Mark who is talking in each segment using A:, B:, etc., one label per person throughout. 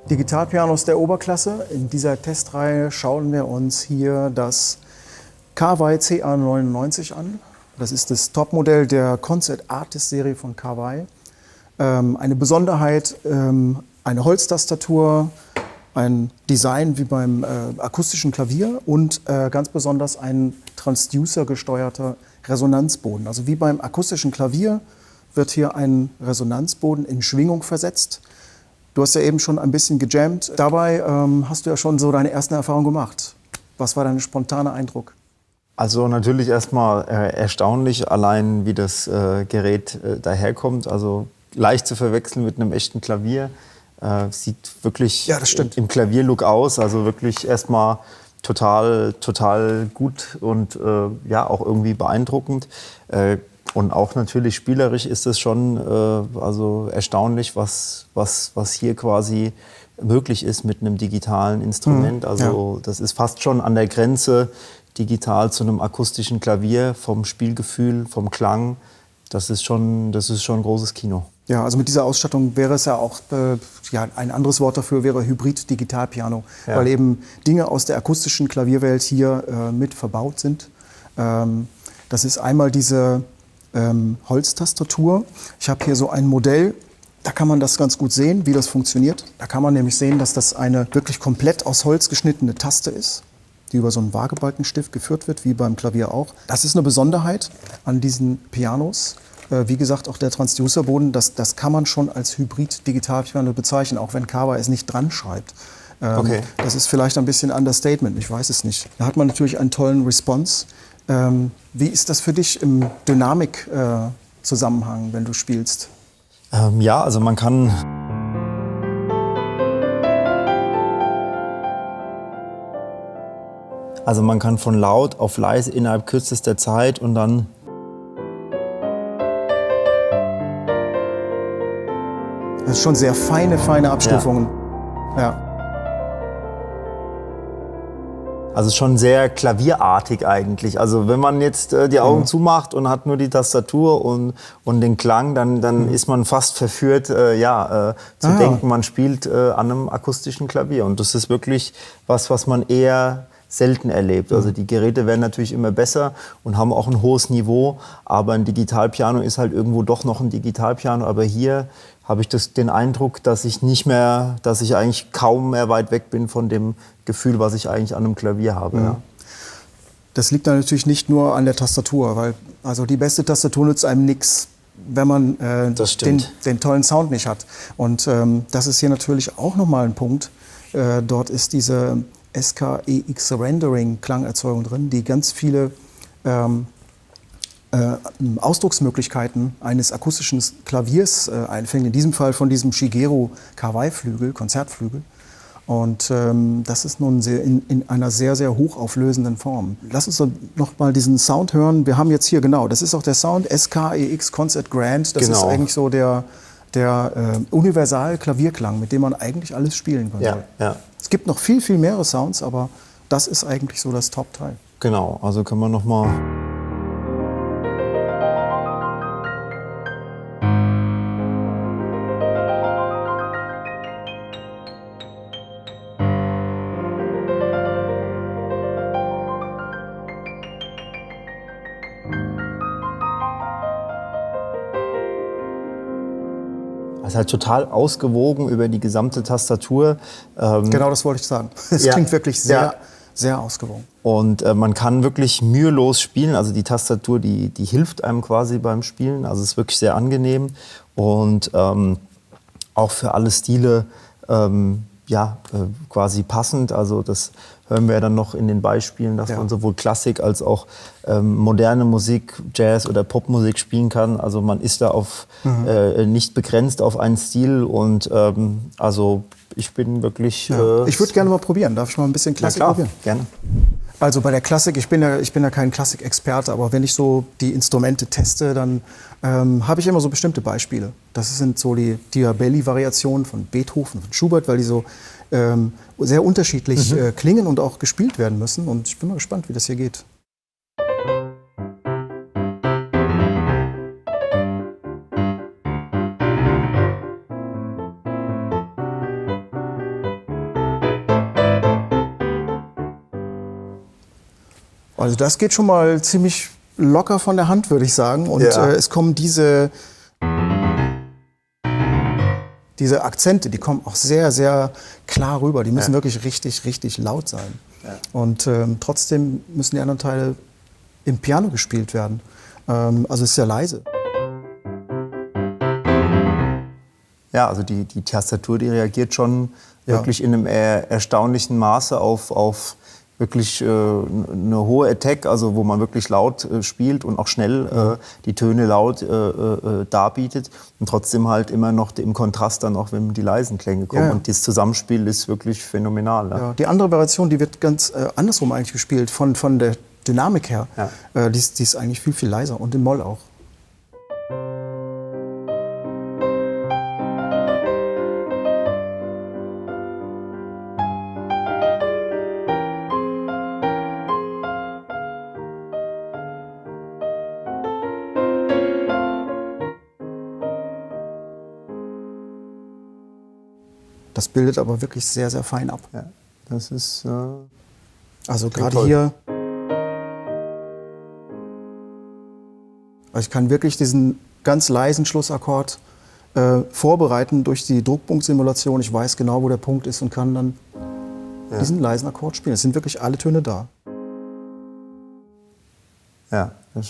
A: Digitalpianos der Oberklasse. In dieser Testreihe schauen wir uns hier das Kawai CA99 an. Das ist das Topmodell der Concert Artist Serie von Kawai. Eine Besonderheit, eine Holztastatur, ein Design wie beim akustischen Klavier und ganz besonders ein Transducer-gesteuerter Resonanzboden. Also wie beim akustischen Klavier wird hier ein Resonanzboden in Schwingung versetzt. Du hast ja eben schon ein bisschen gejammt. Dabei hast du ja schon so deine ersten Erfahrungen gemacht. Was war dein spontaner Eindruck?
B: Also natürlich erstmal erstaunlich, allein wie das Gerät daherkommt. Also leicht zu verwechseln mit einem echten Klavier. Sieht wirklich im Klavierlook aus. Also wirklich erstmal total gut und ja auch irgendwie beeindruckend. Und auch natürlich spielerisch ist es schon also erstaunlich, was hier quasi möglich ist mit einem digitalen Instrument. Also das ist fast schon an der Grenze digital zu einem akustischen Klavier, vom Spielgefühl, vom Klang. Das ist schon großes Kino.
A: Ja, also mit dieser Ausstattung wäre es ja auch, ein anderes Wort dafür wäre Hybrid-Digitalpiano, weil eben Dinge aus der akustischen Klavierwelt hier mit verbaut sind. Das ist einmal diese Holztastatur. Ich habe hier so ein Modell, da kann man das ganz gut sehen, wie das funktioniert. Da kann man nämlich sehen, dass das eine wirklich komplett aus Holz geschnittene Taste ist, die über so einen Waagebalkenstift geführt wird, wie beim Klavier auch. Das ist eine Besonderheit an diesen Pianos. Wie gesagt, auch der Transducerboden, das kann man schon als Hybrid-Digitalpiano bezeichnen, auch wenn Kawai es nicht dran schreibt. Das ist vielleicht ein bisschen Understatement, ich weiß es nicht. Da hat man natürlich einen tollen Response. Wie ist das für dich im Dynamik-Zusammenhang, wenn du spielst?
B: Ja, also man kann von laut auf leise innerhalb kürzester Zeit und dann
A: das ist schon sehr feine Abstufungen. Ja.
B: Also schon sehr klavierartig eigentlich. Also wenn man jetzt die Augen zumacht und hat nur die Tastatur und den Klang, dann ist man fast verführt, zu denken, man spielt an einem akustischen Klavier. Und das ist wirklich was man eher selten erlebt. Also die Geräte werden natürlich immer besser und haben auch ein hohes Niveau, aber ein Digitalpiano ist halt irgendwo doch noch ein Digitalpiano. Aber hier habe ich den Eindruck, dass ich eigentlich kaum mehr weit weg bin von dem Gefühl, was ich eigentlich an einem Klavier habe. Ja.
A: Das liegt dann natürlich nicht nur an der Tastatur, weil also die beste Tastatur nützt einem nichts, wenn man den tollen Sound nicht hat. Und das ist hier natürlich auch nochmal ein Punkt. Dort ist diese SKEX Rendering Klangerzeugung drin, die ganz viele Ausdrucksmöglichkeiten eines akustischen Klaviers einfängt, in diesem Fall von diesem Shigeru Kawai-Flügel, Konzertflügel. Und das ist nun in einer sehr, sehr hochauflösenden Form. Lass uns noch mal diesen Sound hören. Wir haben jetzt hier, das ist auch der Sound, SKEX Concert Grand. Das ist eigentlich so der Universal-Klavierklang, mit dem man eigentlich alles spielen kann.
B: Ja.
A: Es gibt noch viel, viel mehrere Sounds, aber das ist eigentlich so das Top-Teil.
B: Genau, also können wir noch mal Das ist halt total ausgewogen über die gesamte Tastatur.
A: Genau, das wollte ich sagen. Es klingt wirklich sehr, sehr ausgewogen.
B: Und man kann wirklich mühelos spielen. Also die Tastatur, die hilft einem quasi beim Spielen. Also es ist wirklich sehr angenehm. Und auch für alle Stile quasi passend. Also das hören wir ja dann noch in den Beispielen, dass man sowohl Klassik als auch moderne Musik, Jazz oder Popmusik spielen kann. Also man ist da nicht begrenzt auf einen Stil und also ich bin wirklich...
A: ich würde gerne mal probieren. Darf ich mal ein bisschen Klassik probieren?
B: Gerne.
A: Also bei der Klassik, ich bin ja kein Klassikexperte, aber wenn ich so die Instrumente teste, dann habe ich immer so bestimmte Beispiele. Das sind so die Diabelli-Variationen von Beethoven, von Schubert, weil die so sehr unterschiedlich klingen und auch gespielt werden müssen. Und ich bin mal gespannt, wie das hier geht. Also das geht schon mal ziemlich locker von der Hand, würde ich sagen. Und es kommen diese Akzente, die kommen auch sehr, sehr klar rüber. Die müssen wirklich richtig, richtig laut sein. Ja. Und trotzdem müssen die anderen Teile im Piano gespielt werden. Also es ist sehr leise.
B: Ja, also die Tastatur, die reagiert schon wirklich in einem erstaunlichen Maße auf wirklich eine hohe Attack, also wo man wirklich laut spielt und auch schnell die Töne laut darbietet und trotzdem halt immer noch im Kontrast dann auch, wenn die leisen Klänge kommen. Und das Zusammenspiel ist wirklich phänomenal. Ne?
A: Ja, die andere Variation, die wird ganz andersrum eigentlich gespielt, von der Dynamik her. Ja. Die ist eigentlich viel, viel leiser und im Moll auch. Das bildet aber wirklich sehr, sehr fein ab.
B: Ja, das ist
A: also gerade hier. Also ich kann wirklich diesen ganz leisen Schlussakkord vorbereiten durch die Druckpunktsimulation. Ich weiß genau, wo der Punkt ist und kann dann diesen leisen Akkord spielen. Es sind wirklich alle Töne da.
B: Ja, das ist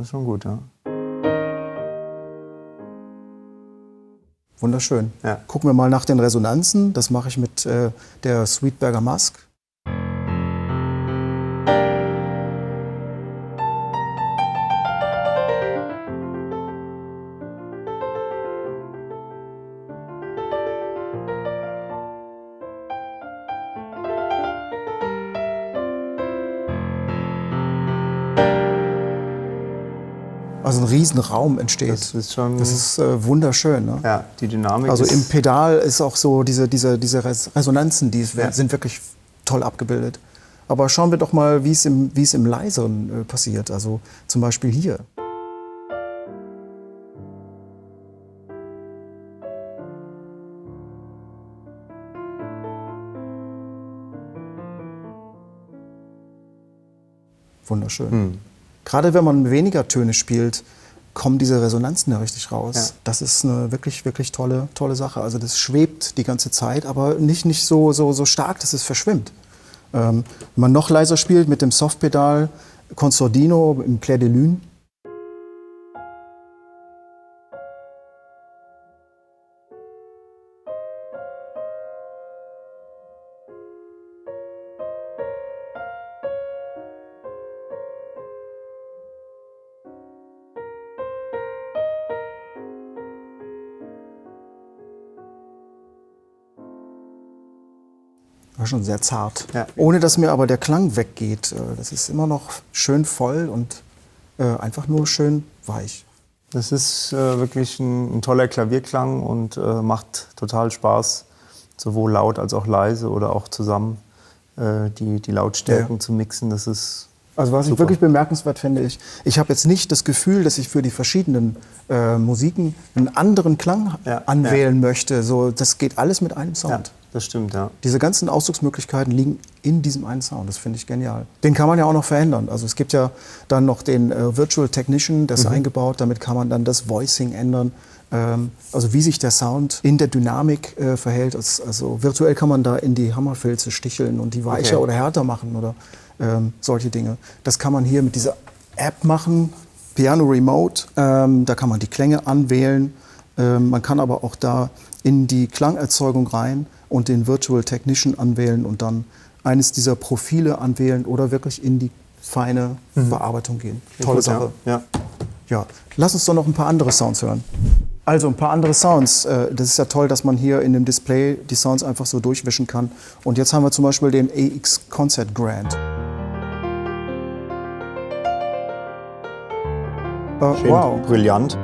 B: schon gut, ja.
A: Wunderschön. Ja. Gucken wir mal nach den Resonanzen. Das mache ich mit der Sweetberger Musk. Also ein Riesenraum entsteht.
B: Das ist schon.
A: Das ist wunderschön. Ne?
B: Ja, die Dynamik.
A: Also im Pedal ist auch so diese Resonanzen, die sind wirklich toll abgebildet. Aber schauen wir doch mal, wie es im Leiseren passiert. Also zum Beispiel hier. Wunderschön. Gerade wenn man weniger Töne spielt, kommen diese Resonanzen ja richtig raus. Ja. Das ist eine wirklich, wirklich tolle Sache. Also das schwebt die ganze Zeit, aber nicht so stark, dass es verschwimmt. Wenn man noch leiser spielt mit dem Softpedal, Consordino im Clair de Lune. War schon sehr zart. Ja. Ohne dass mir aber der Klang weggeht. Das ist immer noch schön voll und einfach nur schön weich.
B: Das ist wirklich ein toller Klavierklang und macht total Spaß, sowohl laut als auch leise oder auch zusammen die Lautstärken zu mixen. Das ist
A: also was ich wirklich bemerkenswert finde, ich habe jetzt nicht das Gefühl, dass ich für die verschiedenen Musiken einen anderen Klang anwählen möchte. So, das geht alles mit einem Sound.
B: Ja, das stimmt, ja.
A: Diese ganzen Ausdrucksmöglichkeiten liegen in diesem einen Sound. Das finde ich genial. Den kann man ja auch noch verändern. Also es gibt ja dann noch den Virtual Technician, das ist eingebaut. Damit kann man dann das Voicing ändern. Also wie sich der Sound in der Dynamik verhält. Also virtuell kann man da in die Hammerfilze sticheln und die weicher oder härter machen oder solche Dinge. Das kann man hier mit dieser App machen, Piano Remote. Da kann man die Klänge anwählen. Man kann aber auch da in die Klangerzeugung rein und den Virtual Technician anwählen und dann eines dieser Profile anwählen oder wirklich in die feine Bearbeitung gehen. Tolle Sache. Ja. Lass uns doch noch ein paar andere Sounds hören. Also ein paar andere Sounds. Das ist ja toll, dass man hier in dem Display die Sounds einfach so durchwischen kann. Und jetzt haben wir zum Beispiel den AX Concert Grand.
B: Wow. Brillant.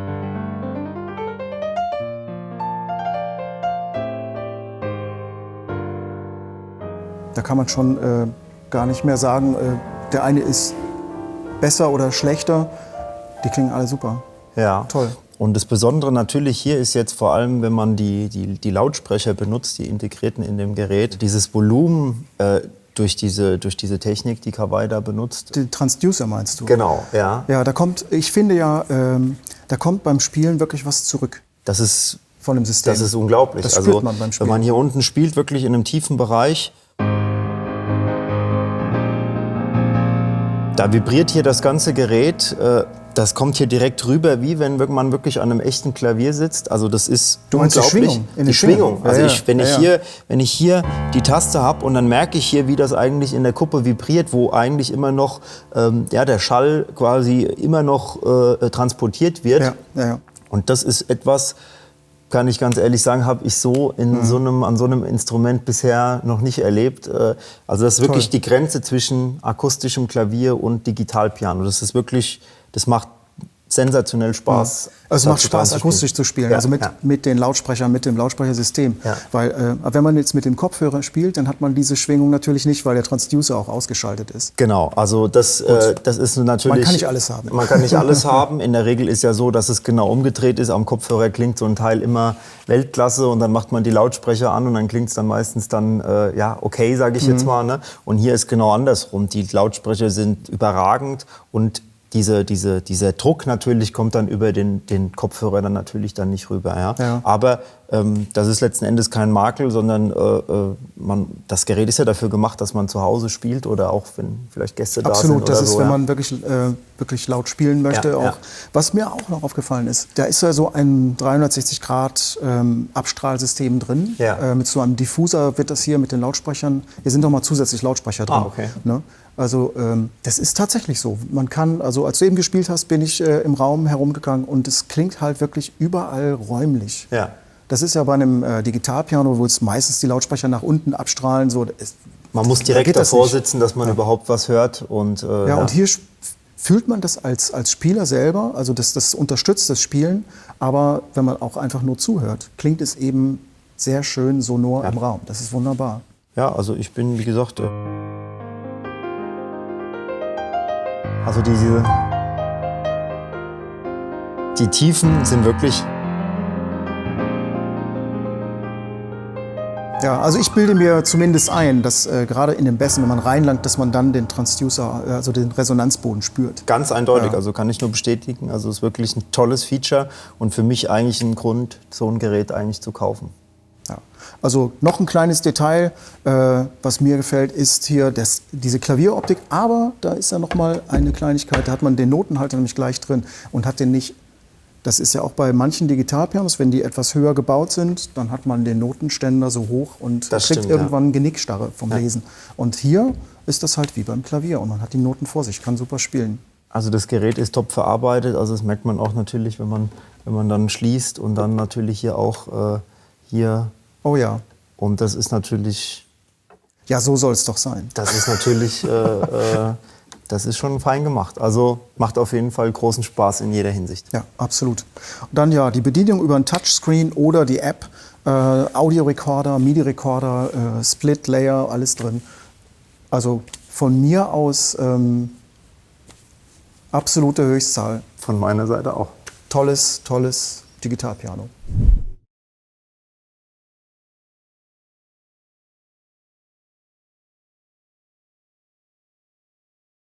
A: Da kann man schon gar nicht mehr sagen, der eine ist besser oder schlechter. Die klingen alle super.
B: Ja.
A: Toll.
B: Und das Besondere natürlich hier ist jetzt vor allem, wenn man die Lautsprecher benutzt, die integrierten in dem Gerät, dieses Volumen durch diese Technik, die Kawai da benutzt.
A: Den Transducer meinst du?
B: Genau, ja.
A: Ja, ich finde ja, da kommt beim Spielen wirklich was zurück.
B: Das ist
A: von dem System.
B: Das ist unglaublich.
A: Das spürt man beim Spielen.
B: Wenn man hier unten spielt, wirklich in einem tiefen Bereich, da vibriert hier das ganze Gerät. Das kommt hier direkt rüber, wie wenn man wirklich an einem echten Klavier sitzt. Also das ist
A: Du meinst
B: unglaublich.
A: Die Schwingung?
B: Also wenn ich hier die Taste habe und dann merke ich hier, wie das eigentlich in der Kuppe vibriert, wo eigentlich immer noch der Schall quasi immer noch transportiert wird.
A: Ja.
B: Und das ist etwas, kann ich ganz ehrlich sagen, habe ich so an so einem Instrument bisher noch nicht erlebt. Also das ist wirklich die Grenze zwischen akustischem Klavier und Digitalpiano. Das ist wirklich, das macht sensationell Spaß.
A: Also es macht Spaß, akustisch zu spielen, also mit den Lautsprechern, mit dem Lautsprechersystem. Ja. Weil wenn man jetzt mit dem Kopfhörer spielt, dann hat man diese Schwingung natürlich nicht, weil der Transducer auch ausgeschaltet ist.
B: Genau, also das ist natürlich...
A: Man kann nicht alles haben.
B: Man kann nicht alles haben. In der Regel ist ja so, dass es genau umgedreht ist. Am Kopfhörer klingt so ein Teil immer Weltklasse und dann macht man die Lautsprecher an und dann klingt es dann meistens okay, sage ich jetzt mal. Ne? Und hier ist genau andersrum. Die Lautsprecher sind überragend und dieser Druck natürlich kommt dann über den Kopfhörer dann natürlich dann nicht rüber. Ja? Aber das ist letzten Endes kein Makel, sondern das Gerät ist ja dafür gemacht, dass man zu Hause spielt oder auch wenn vielleicht Gäste da sind.
A: Absolut, das ist, wenn man wirklich laut spielen möchte. Auch. Was mir auch noch aufgefallen ist, da ist ja so ein 360 Grad Abstrahlsystem drin. Mit so einem Diffuser wird das hier mit den Lautsprechern, hier sind nochmal zusätzlich Lautsprecher drin.
B: Okay.
A: Ne? Also das ist tatsächlich so. Man kann, also als du eben gespielt hast, bin ich im Raum herumgegangen und es klingt halt wirklich überall räumlich.
B: Ja.
A: Das ist ja bei einem Digitalpiano, wo es meistens die Lautsprecher nach unten abstrahlen. So,
B: man muss direkt davor sitzen, dass man überhaupt was hört. Und
A: hier fühlt man das als Spieler selber, also das unterstützt das Spielen. Aber wenn man auch einfach nur zuhört, klingt es eben sehr schön sonor im Raum. Das ist wunderbar.
B: Ja, also ich bin, wie gesagt... Also die Tiefen sind wirklich...
A: Ja, also ich bilde mir zumindest ein, dass gerade in den Bässen, wenn man reinlangt, dass man dann den Transducer, also den Resonanzboden spürt.
B: Ganz eindeutig, also kann ich nur bestätigen. Also es ist wirklich ein tolles Feature und für mich eigentlich ein Grund, so ein Gerät eigentlich zu kaufen.
A: Ja. Also noch ein kleines Detail, was mir gefällt, ist hier diese Klavieroptik. Aber da ist ja noch mal eine Kleinigkeit, da hat man den Notenhalter nämlich gleich drin und hat den nicht. Das ist ja auch bei manchen Digitalpianos, wenn die etwas höher gebaut sind, dann hat man den Notenständer so hoch und kriegt irgendwann Genickstarre vom Lesen. Und hier ist das halt wie beim Klavier und man hat die Noten vor sich, kann super spielen.
B: Also das Gerät ist top verarbeitet, also das merkt man auch natürlich, wenn man dann schließt und dann natürlich hier auch hier.
A: Oh ja.
B: Und das ist natürlich...
A: Ja, so soll es doch sein.
B: Das ist natürlich... Das ist schon fein gemacht. Also macht auf jeden Fall großen Spaß in jeder Hinsicht.
A: Ja, absolut. Und dann ja, die Bedienung über ein Touchscreen oder die App, Audiorekorder, MIDI-Rekorder, Split-Layer, alles drin. Also von mir aus absolute Höchstzahl.
B: Von meiner Seite auch.
A: Tolles Digitalpiano.